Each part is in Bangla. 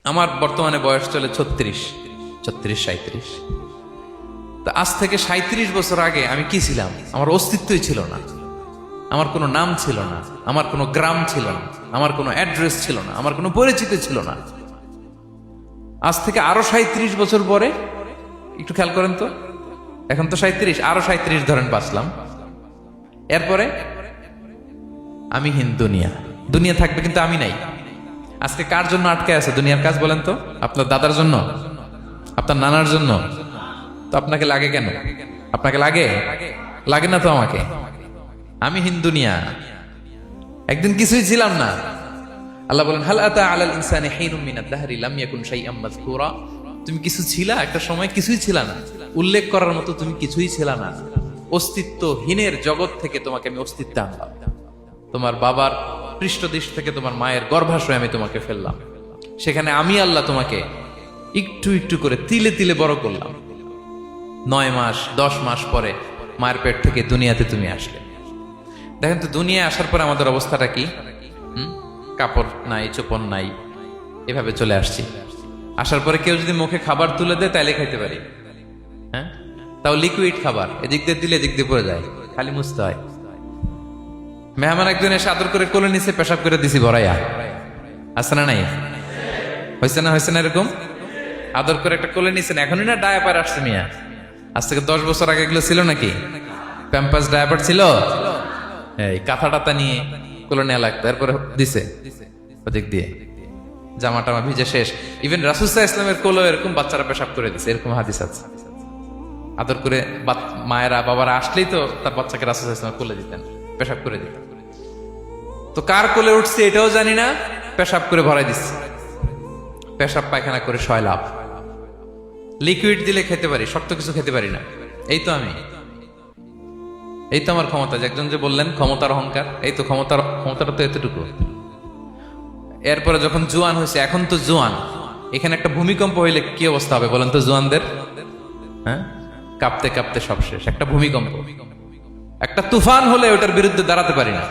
আমার বর্তমানে বয়স চলে 36-37। তো আজ থেকে 37 বছর আগে আমি কি ছিলাম? আমার অস্তিত্বই ছিল না, আমার কোনো নাম ছিল না, আমার কোনো গ্রাম ছিল না, আমার কোনো অ্যাড্রেস ছিল না, আমার কোনো পরিচিতি ছিল না। আজ থেকে আরো 37 বছর পরে একটু খেয়াল করেন তো, এখন তো 37, আরো 37 ধরেন বাঁচলাম। এরপরে আমি দুনিয়া দুনিয়া থাকবে, কিন্তু আমি নাই। আজকে কার জন্য আটকে আছে দুনিয়ার কাজ বলেন তো? আপনার দাদার জন্য, আপনার নানার জন্য? তো আপনাকে লাগে কেন? আপনাকে লাগে? লাগে না তো আমাকে। আমি দুনিয়া, একদিন কিছুই ছিলাম না। আল্লাহ বলেন, হাল আতা আলাল ইনসানি হিনুম মিনাদ দাহরি লাম ইয়াকুন শাইআম মাযকুরা। তুমি কিছু ছিলা, একটা সময় কিছুই ছিলা না, উল্লেখ করার মতো তুমি কিছুই ছিলা না। অস্তিত্বহীনের জগৎ থেকে তোমাকে আমি অস্তিত্ব আনলাম। তোমার বাবার পৃষ্ঠদেশ থেকে তোমার মায়ের গর্ভাশয়ে আমি তোমাকে ফেললাম। সেখানে আমি আল্লাহ তোমাকে একটু একটু করে তিলে তিলে বড় করলাম। 9 মাস 10 মাস পরে মায়ের পেট থেকে দুনিয়াতে তুমি আসলে। দেখেন তো, দুনিয়ায় আসার পরে আমাদের অবস্থাটা কি? কাপড় নাই, চোপড় নাই, এভাবে চলে আসছি। আসার পরে কেউ যদি মুখে খাবার তুলে দেয় তাইলে খাইতে পারি, হ্যাঁ, তাও লিকুইড খাবার। এদিক দিয়ে দিলে এদিক দিয়ে পড়ে যায়, খালি মুছতে হয়। মেহমান একজন এসে আদর করে কোলে নিচে পেশাব করে দিছি ভরাইয়া, আছে না নাই? হয়েছে না? হয়েছে না? এরকম আদর করে একটা কোলে নিছেন, এখনই না ডায়াপার আসছে মিয়া। আজ থেকে 10 বছর আগে এগুলো ছিল নাকি? প্যাম্পাস ডায়াপার ছিল, এই কাঁথা টাতা নিয়ে কোলে নেওয়া লাগতো, এরপরে দিছে ওদিক দিয়ে জামা টামা ভিজে শেষ। ইভেন রাসূল সাল্লাল্লাহু আলাইহি ওয়াসাল্লামের কোলে এরকম বাচ্চারা পেশাব করে দিছে, এরকম হাদিস আছে। আদর করে মায়েরা বাবারা আসলেই তো তার বাচ্চাকে রাসূল সাল্লাল্লাহু আলাইহি ওয়াসাল্লাম কোলে দিতেন, পেশাব করে দিতেন। তো কার কোলে উঠছে এটাও জানি না, পেশাব করে ভরাই দিচ্ছে। পেশাব পায়খানা করে সয়লাভ। লিকুইড দিলে খেতে পারি, শক্ত কিছু খেতে পারি না। এই তো আমি, এই তো আমার ক্ষমতা। একজন যে বললেন ক্ষমতার অহংকার, এই তো ক্ষমতাটা তো এতটুকু। এরপরে যখন জোয়ান হয়েছে, এখন তো জোয়ান, এখানে একটা ভূমিকম্প হইলে কি অবস্থা হবে বলেন তো জোয়ানদের? হ্যাঁ, কাঁপতে কাঁপতে সব শেষ। একটা ভূমিকম্প, একটা তুফান হলে ওটার বিরুদ্ধে দাঁড়াতে পারি না।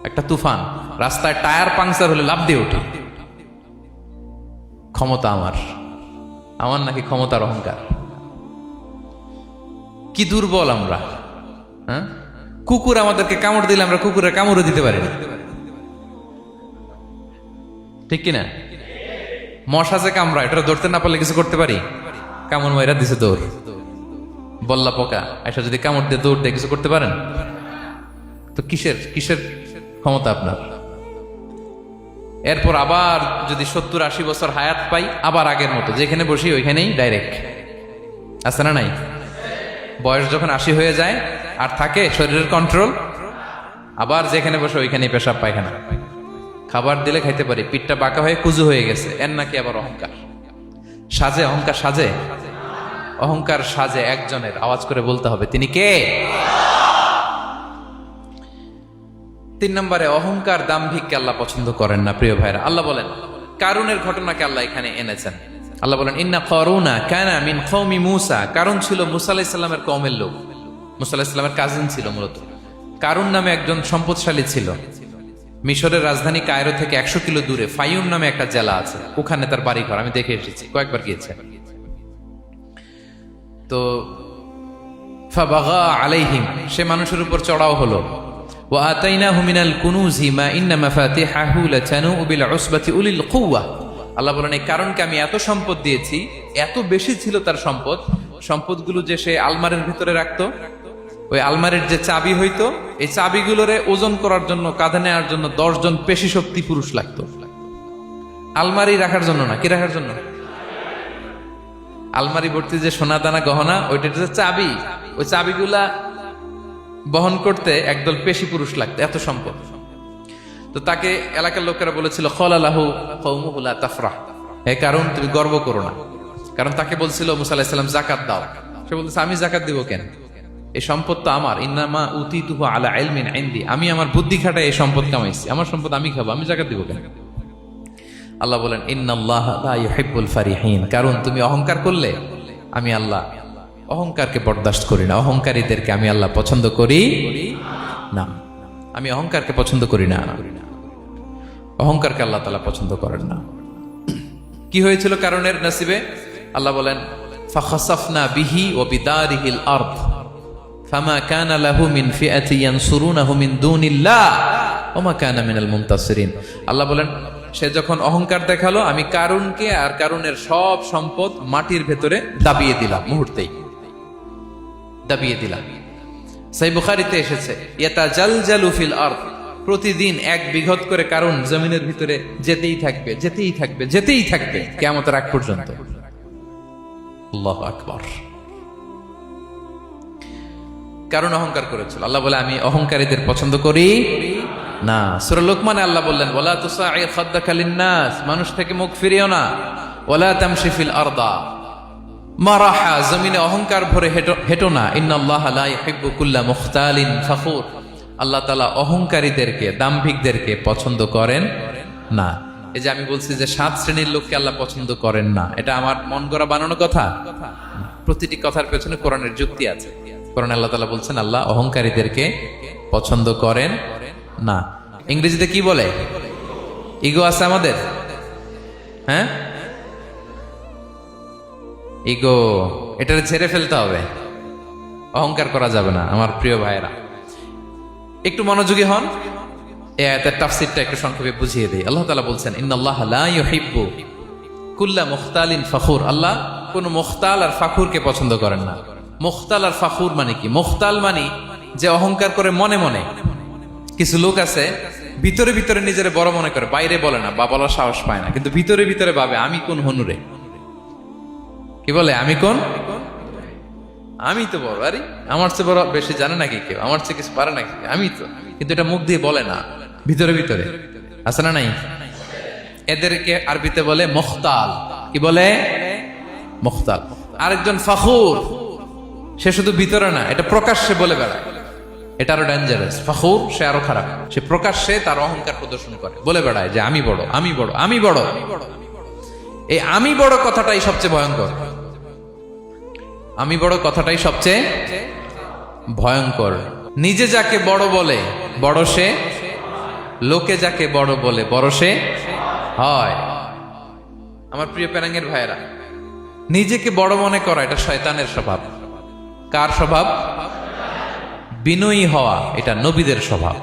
একটা তুফান, রাস্তায় টায়ার পাংচার হলে লাফ দিয়ে উঠি। ক্ষমতা আমার নাকি ক্ষমতার অহংকার? কি দুর্বল আমরা, হ্যাঁ? কুকুর আমাদেরকে কামড় দিলে আমরা কুকুরের কামড়ও দিতে পারি না, ঠিক কিনা? মশা যে কামড়া, এটা ধরতে না পারলে কিছু করতে পারি? কামড় মাইরা দিছে দৌড়। বল্লা পোকা এটা যদি কামড় দিয়ে দৌড় দিয়ে কিছু করতে পারেন? তো কিসের ক্ষমতা আপনার? এরপর আবার যদি 70-80 বছর হায়াত পাই, আবার আগের মতো যেখানে বসি ওইখানেই ডাইরেক্ট, আছে না নাই? বয়স যখন 80 হয়ে যায় আর থাকে শরীরের কন্ট্রোল, আবার যেখানে বসে ওইখানেই পেশাব পায়খানা। খাবার দিলে খাইতে পারি, পিঠটা বাঁকা হয়ে কুজু হয়ে গেছে, এর নাকি আবার অহংকার সাজে? অহংকার সাজে? অহংকার সাজে একজনের, আওয়াজ করে বলতে হবে তিনি কে? 3 নম্বরে, অহংকার দাম্ভিককে আল্লাহ পছন্দ করেন না। প্রিয় ভাইরা, আল্লাহ বলেন কারুনের ঘটনাকে আল্লাহ এখানে এনেছেন। আল্লাহ বলেন, ইন্না কারুনা কানা মিন কওমি মূসা। কারুন ছিল মুসা আলাইহিস সালামের কওমের লোক, মুসা আলাইহিস সালামের কাজিন ছিল মূলত। কারুন নামে একজন সম্পদশালী ছিল। মিশরের রাজধানী কায়রো থেকে 100 কিলো দূরে ফাইয়ুম নামে একটা জেলা আছে, ওখানে তার বাড়ি ঘর। আমি দেখে এসেছি, কয়েকবার গিয়েছে। তো ফাবাগা আলাইহিম, সে মানুষের উপর চড়াও হলো। ওয়া আতাইনাহু মিনাল কুনুজি মা ইন্না মাফাতিহাহু লাতানু বিল উসবাতি উলিল কুওয়া। আল্লাহ বলেন, এই কারণকে আমি এত সম্পদ দিয়েছি, এত বেশি ছিল তার সম্পদ, সম্পদগুলো যে সে আলমারির ভিতরে রাখতো, ওই আলমারির যে চাবি হইতো, এই চাবিগুলোরে ওজন করার জন্য, কাঁধে নেওয়ার জন্য 10 জন পেশি শক্তি পুরুষ লাগতো। আলমারি রাখার জন্য না, কি রাখার জন্য? আলমারি ভর্তি যে সোনা দানা গহনা, ওইটার যে চাবি, ওই চাবিগুলা বহন করতে একদল পেশি পুরুষ লাগতো, এত সম্পদ। তো তাকে এলাকার লোকেরা বলেছিল, খলালাহু কওমুহু লা তাফরাহ, হে কারণ তুমি গর্ব করো না। কারণ তাকে বলছিল মুসা আলাইহিস সালাম যাকাত দাও। সে বলতেছে, আমি যাকাত দিব কেন? এই সম্পদ তো আমার। ইন্নামা উতিতুহু আলা ইলমিন ইনদি, আমি আমার বুদ্ধি খাটায় এই সম্পদ কামাইছি, আমার সম্পদ আমি খাবো, আমি যাকাত দিব কেন? আল্লাহ বলেন, ইন্নাল্লাহা লা ইউহিব্বুল ফারিহিন। কারণ তুমি অহংকার করলে আমি আল্লাহ অহংকারকে বরদাস্ত করি না, অহংকারীদেরকে আমি আল্লাহ পছন্দ করি না। আমি অহংকারকে পছন্দ করি না, অহংকারকে আল্লাহ তাআলা পছন্দ করেন না। কি হয়েছিল কারণের নসিবে? আল্লাহ বলেন ফাখাসাফনা বিহি ওয়া বিদারিহিল আরদ ফামা কানা লাহু মিন ফিআতি ইয়ানসুরুনাহু মিন দুনিল্লাহ ওয়া মা কানা মিনাল মুনতাসিরিন। আল্লাহ বলেন সে যখন অহংকার দেখালো, আমি কারুনকে আর কারুনের সব সম্পদ মাটির ভেতরে দাবিয়ে দিলাম, মুহূর্তেই দাবিয়ে দিলাম। সহিহ বুখারীতে এসেছে ইয়াতাজালজালু ফিল আরদ, প্রতিদিন 1 বিঘত করে কারুন জমিনের ভিতরে যেতেই থাকবে, যেতেই থাকবে, যেতেই থাকবে কিয়ামতের আগ পর্যন্ত। আল্লাহু আকবার। কারণ অহংকার করেছিল। আল্লাহ বলে আমি অহংকারীদের পছন্দ করি না। সূরা লোকমানে আল্লাহ বললেন ওয়ালা তুসাঈর খাদ্দাকা লিন্নাস, মানুষ থেকে মুখ ফিরিও না। ওয়ালা তামশি ফিল আরদা মারাহা, জমিনে অহংকার ভরে হেঁটো না। ইন্নাল্লাহা লা ইউহিব্বু কুল্লা মুখতালিন ফখুর, আল্লাহ তাআলা অহংকারীদেরকে, দাম্ভিকদেরকে পছন্দ করেন না। এই যে আমি বলছি যে 7 শ্রেণীর লোককে আল্লাহ পছন্দ করেন না, এটা আমার মন গড়া বানানো কথা। প্রতিটি কথার পেছনে কোরআনের যুক্তি আছে। কোরআনে আল্লাহ তাআলা বলছেন আল্লাহ অহংকারীদেরকে পছন্দ করেন না। ইংরেজিতে কি বলে? ইগো আছে আমাদের, হ্যাঁ ইগো, এটারে ছেড়ে ফেলতে হবে, অহংকার করা যাবে না। আমার প্রিয় ভাইয়েরা একটু মনোযোগী হন, এই আয়াতের তাফসীরটা একটু সংক্ষেপে বুঝিয়ে দেই। আল্লাহ তাআলা বলছেন ইন্নাল্লাহা লা ইউহিব্বু কুল্লা মুখতালিন ফখুর, আল্লাহ কোন মুখতাল আর ফাখুরকে পছন্দ করেন না। মুখতাল আর ফাখুর মানে কি? মুখতাল মানে যে অহংকার করে মনে মনে। কিছু লোক আছে ভিতরে ভিতরে নিজের বড় মনে করে, বাইরে বলে না বা বলার সাহস পায় না, কিন্তু ভিতরে ভিতরে ভাবে আমি কোন হনুরে, কি বলে আমি কোন, আমি তো বড়, আরে আমার চেয়ে বড় বেশি জানে নাকি কেউ, আমার চেয়ে কিছু পারে নাকি, আমি তো, কিন্তু এটা মুখ দিয়ে বলে না, ভিতরে ভিতরে আছে না নাই? এদেরকে আরবিতে বলে মুখতাল। কি বলে? মুখতাল। আরেকজন ফাখুর, সে শুধু ভিতরে না, এটা প্রকাশ্যে বলে বেড়ায়, এটা আরো ডেঞ্জারাস। ফাখুর সে আরো খারাপ, সে প্রকাশ্যে তার অহংকার প্রদর্শন করে, বলে বেড়ায় যে আমি বড়, আমি বড়, আমি বড়। এই আমি বড় কথাটাই সবচেয়ে ভয়ঙ্কর। আমি বড় কথাটাই সবচেয়ে ভয়ঙ্কর। নিজে যাকে বড় বলে বড় সে, লোকে যাকে বড় বলে বড় সে হয়। আমার প্রিয় পেনাঙ্গের ভাইয়েরা, নিজেকে বড় মনে করা এটা শয়তানের স্বভাব। কার স্বভাব? বিনয়ী হওয়া এটা নবীদের স্বভাব।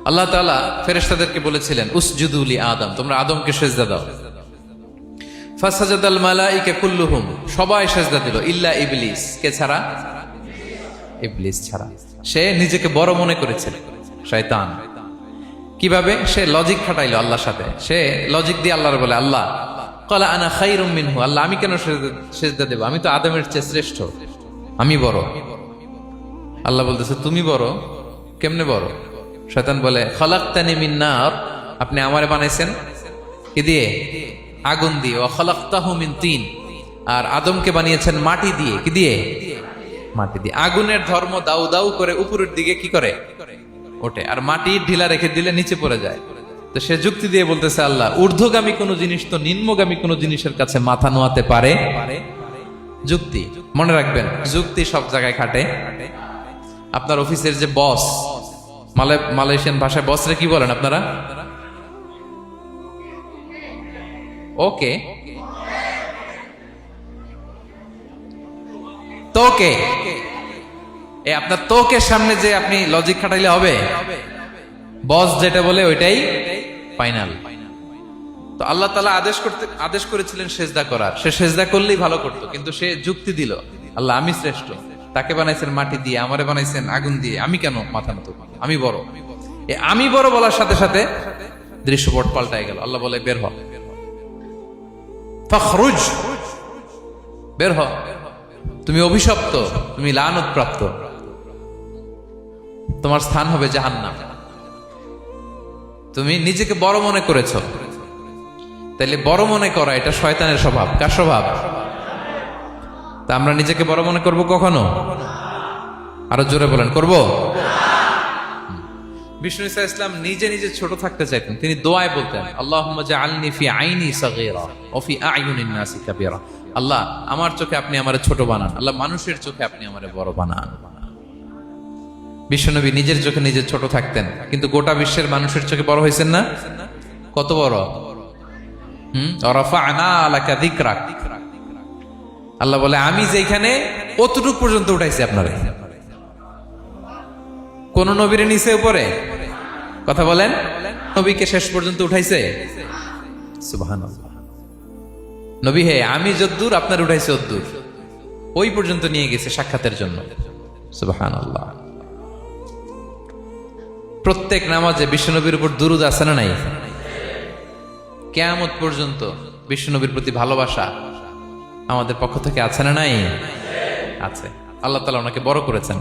আল্লাহ তাআলা ফেরেশতাদেরকে বলেছিলেন উসজুদু লি আদম, তোমরা আদমকে সিজদা দাও। ফাসাজাদাল মালাইকা কুল্লুহুম, সবাই সিজদা দিল ইল্লা ইবলিস, কে ছাড়া? ইবলিস ছাড়া। সে নিজেকে বড় মনে করেছিল, শয়তান। কিভাবে? সে লজিক খাটাইলো আল্লাহর সাথে। সে লজিক দিয়ে আল্লাহর বলে আল্লাহ ক্বালা আনা খায়রুম মিনহু, আল্লাহ আমি কেন সিজদা দেব, আমি তো আদমের চেয়ে শ্রেষ্ঠ, আমি বড়। আল্লাহ বলতেছে তুমি বড়, কেমনে বড়? শয়তান বলে খালাকতানি মিন নার, আপনি আমারে বানাইছেন কি দিয়ে? আগুন দিয়ে। ওয়া খালাকতাহু মিন তিন, আর আদমকে বানিয়েছেন মাটি দিয়ে। কি দিয়ে? মাটি দিয়ে। আগুনের ধর্ম দাউ দাউ করে উপরের দিকে কি করে? ওঠে, আর মাটি ঢিলা রেখে দিলে নিচে পড়ে যায়। তো সে যুক্তি দিয়ে বলতেছে আল্লাহ ঊর্ধ্বগামী কোন জিনিস তো নিম্নগামী কোন জিনিসের কাছে মাথা নোয়াতে পারে? যুক্তি, মনে রাখবেন যুক্তি সব জায়গায় খাটে। আপনার অফিসের যে বস, মালয়েশিয়ান ভাষায় বসরে কি বলেন আপনারা? ওকে, তোকে। আপনার তোকে সামনে যে আপনি লজিক খাটাইলে হবে? বস যেটা বলে ওইটাই ফাইনাল। তো আল্লাহ তাআলা আদেশ করেছিলেন সেজদা করার। সে সেজদা করলেই ভালো করতো, কিন্তু সে যুক্তি দিল আল্লাহ আমি শ্রেষ্ঠ, তাকে বানাইছেন মাটি দিয়ে, আমারে বানাইছেন আগুন দিয়ে, আমি কেন মাথা নত, আমি বড়। আমি বড় বলার সাথে সাথে দৃশ্যপট পাল্টাই গেল। আল্লাহ বলে বের হ, ফখরুজ, বের হ, তুমি অভিশপ্ত, তুমি লানত প্রাপ্ত, তোমার স্থান হবে জাহান্নাম। তুমি নিজেকে বড় মনে করেছো, তাইলে বড় মনে করা এটা শয়তানের স্বভাব। কার স্বভাব? তা আমরা নিজেকে বড় মনে করব কখনো? আরো জোরে বলেন, করব? বিষ্ণু ঈসা ইসলাম নিজে নিজে ছোট থাকতে চাইতেন। তিনি দোয়ায় বলতেন আল্লাহুম্মা জাআলনি ফি আইনি সাগীরা ওয়া ফি আ'য়ুনিন নাসি কাবীরা, আল্লাহ আমার চোখে আপনি আমারে ছোট বানান, আল্লাহ মানুষের চোখে আপনি আমারে বড় বানান। বিশ্বনবী নিজের চোখে নিজে ছোট থাকতেন, কিন্তু গোটা বিশ্বের মানুষের চোখে বড় হয়েছেন না? কত বড়? রাফা'না লাকা যিকরাক। আল্লাহ বলে আমি যেখানে অতটুক পর্যন্ত উঠাইছি আপনারে। কোন নবীরে নিচে উপরে? কথা বলেন, নবীকে শেষ পর্যন্ত উঠাইছে? সুবহানাল্লাহ। নবী হে, আমি যদ্দূর আপনার উঠাইছে অদ্দূর, ওই পর্যন্ত নিয়ে গেছে সাক্ষাতের জন্য। সুবহানাল্লাহ। প্রত্যেক নামাজে বিশ্বনবীর উপর দুরূদ আছে না নাই? কিয়ামত পর্যন্ত বিশ্বনবীর প্রতি ভালোবাসা আমাদের পক্ষ থেকে আছে না নাই? আছে। আল্লাহ তাআলা ওনাকে বড় করেছেন।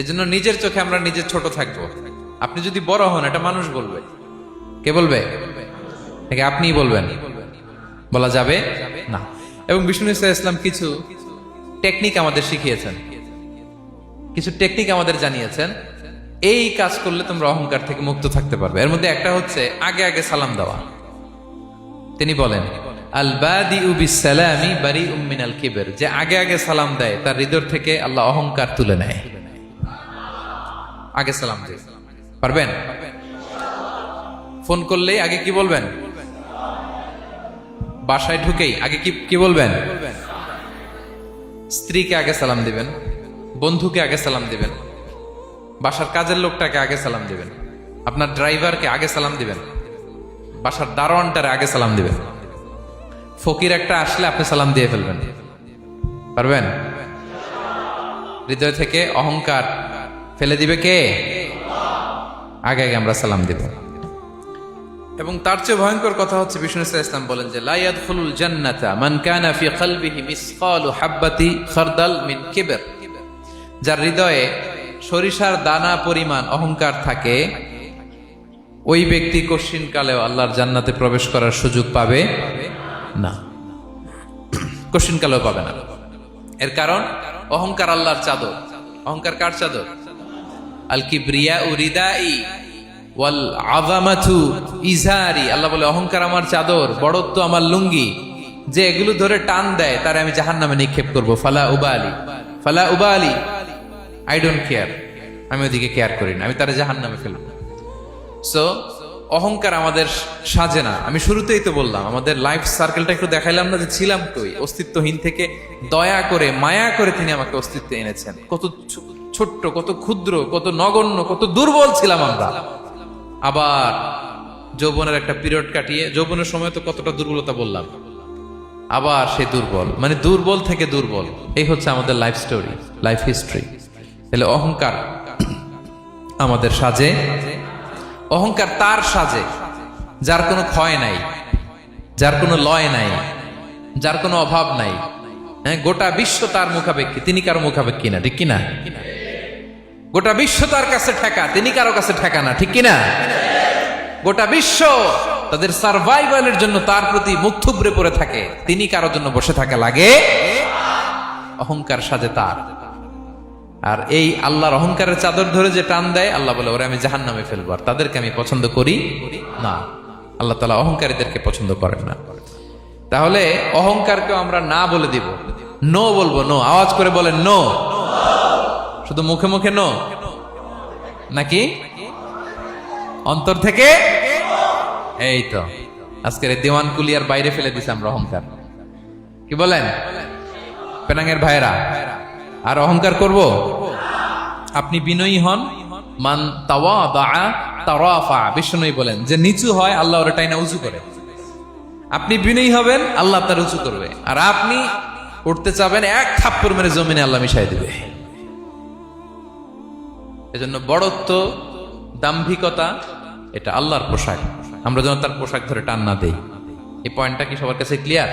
এজন্য নিজের চোখে আমরা নিজে ছোট থাকবো। আপনি যদি বড় হন, এটা মানুষ বলবে। কে বলবে? নাকি আপনিই বলবেন? বলা যাবে না। এবং বিষ্ণু ইসলাম কিছু টেকনিক আমাদের শিখিয়েছেন, কিছু টেকনিক আমাদের জানিয়েছেন। এই কাজ করলে তোমরা অহংকার থেকে মুক্ত থাকতে পারবে। এর মধ্যে একটা হচ্ছে আগে আগে সালাম দেওয়া। তিনি বলেন, আল বাদিউ বিসসালামি বারিউম মিনাল কিবর, যে আগে আগে সালাম দেয় তার হৃদয় থেকে আল্লাহ অহংকার তুলে নেয়। আগে সালাম দিয়ে পারবেন? ফোন করলেই আগে কি বলবেন? বাসায় ঢুকেই আগে কি বলবেন? স্ত্রীকে আগে সালাম দিবেন, বন্ধুকে আগে সালাম দিবেন, বাসার কাজের লোকটাকে আগে সালাম দিবেন, আপনার ড্রাইভারকে আগে সালাম দিবেন, বাসার দারোয়ানটারে আগে সালাম দিবেন। ফকির একটা আসলে আপনি সালাম দিয়ে ফেলবেন। পারবেন? হৃদয় থেকে অহংকার ফেলে দিবে কে? আগে আগে আমরা সালাম দিব। এবং তার চেয়ে ভয়ঙ্কর কথা হচ্ছে বিষ্ণু ইসলাম বলেন যে লা ইয়াদখুলুল জান্নাতা মান কানা ফি কলবিহি মিসকালু হাববাতি খারদাল মিন কিবর, যার হৃদয়ে সরিষার দানা পরিমাণ অহংকার থাকে, ওই ব্যক্তি কশিনকালেও আল্লাহর জান্নাতে প্রবেশ করার সুযোগ পাবে না। কশিনকালেও পাবে না। এর কারণ অহংকার আল্লাহর চাদর। অহংকার কার চাদর? আল কিবরিয়া রিদাই ওয়াল আযামাতু ইজারি। আল্লাহ বলে অহংকার আমার চাদর, বড়ত্ব আমার লুঙ্গি। যে এগুলো ধরে টান দেয় তারে আমি জাহান্নামে নিক্ষেপ করব। ফালা উবালি, আই ডোন্ট কেয়ার। আমি ওদিকে কেয়ার করি না, আমি তারে জাহান্নামে ফেলবো। সো অহংকার আমাদের সাজে না। আমি শুরুতেই তো বললাম, আমাদের লাইফ সার্কেলটা একটু দেখাইলাম না যে ছিলাম কই? অস্তিত্বহীন থেকে দয়া করে মায়া করে তিনি আমাকে অস্তিত্বে এনেছেন। কত ছোট্ট, কত ক্ষুদ্র, কত নগণ্য, কত দুর্বল ছিলাম আমরা। আবার যৌবনের একটা পিরিয়ড কাটিয়ে, যৌবনের সময় তো কতটা দুর্বলতা বললাম, আবার সে দুর্বল, মানে দুর্বল থেকে দুর্বল। এই হচ্ছে আমাদের লাইফ স্টোরি, লাইফ হিস্ট্রি। তাহলে অহংকার আমাদের সাজে। অহংকার তার সাজে যার কোনো ক্ষয় নাই, যার কোনো লয় নাই, যার কোনো অভাব নাই। হ্যাঁ, গোটা বিশ্ব তার মুখাপেক্ষী, তিনি কারো মুখাপেক্ষী না, ঠিক কিনা? গোটা বিশ্ব তার কাছে ঠেকা, তিনি কারো কাছে ঠেকা না, ঠিক কিনা? গোটা বিশ্ব তাদের সার্ভাইভালের জন্য তার প্রতি মুখ থুবড়ে পড়ে থাকে, তিনি কারোর জন্য বসে থাকা লাগে। অহংকার সাজে তার। আর এই আল্লাহর অহংকারের চাদর ধরে যে টান দেয়, আল্লাহ বলে ওরা আমি জাহান্নামে ফেলবো, আর তাদেরকে আমি পছন্দ করি না। আল্লাহ তাআলা অহংকারীদেরকে পছন্দ করেন না। তাহলে অহংকারকেও আমরা না বলে দিব, নো বলবো। নো, আওয়াজ করে বলেন নো। শুধু মুখে মুখে নো নাকি অন্তর থেকে? এই তো আজকের দেওয়ান কুলিয়ার বাইরে ফেলে দিছে আমরা অহংকার। কি বলেন পেনাঙ্গের ভাইরা? আর অহংকার করব? আপনি বিনয়ী হন। মান তাওয়াদা তারাফা। বিষ্ণু বলেন যে নিচু হয় আল্লাহ ওর টাইনা উঁচু করে। আপনি বিনয়ী হবেন, আল্লাহ তার উঁচু করবে। আর আপনি উঠতে চাবেন, এক থাপ্পড় মেরে জমিনে আল্লাহ মিশাই দিবে। এজন্য বড়ত্ব, দাম্ভিকতা এটা আল্লাহর পোশাক। আমরা যেন তার পোশাক ধরে টান না দেই। এই পয়েন্টটা কি সবার কাছে ক্লিয়ার?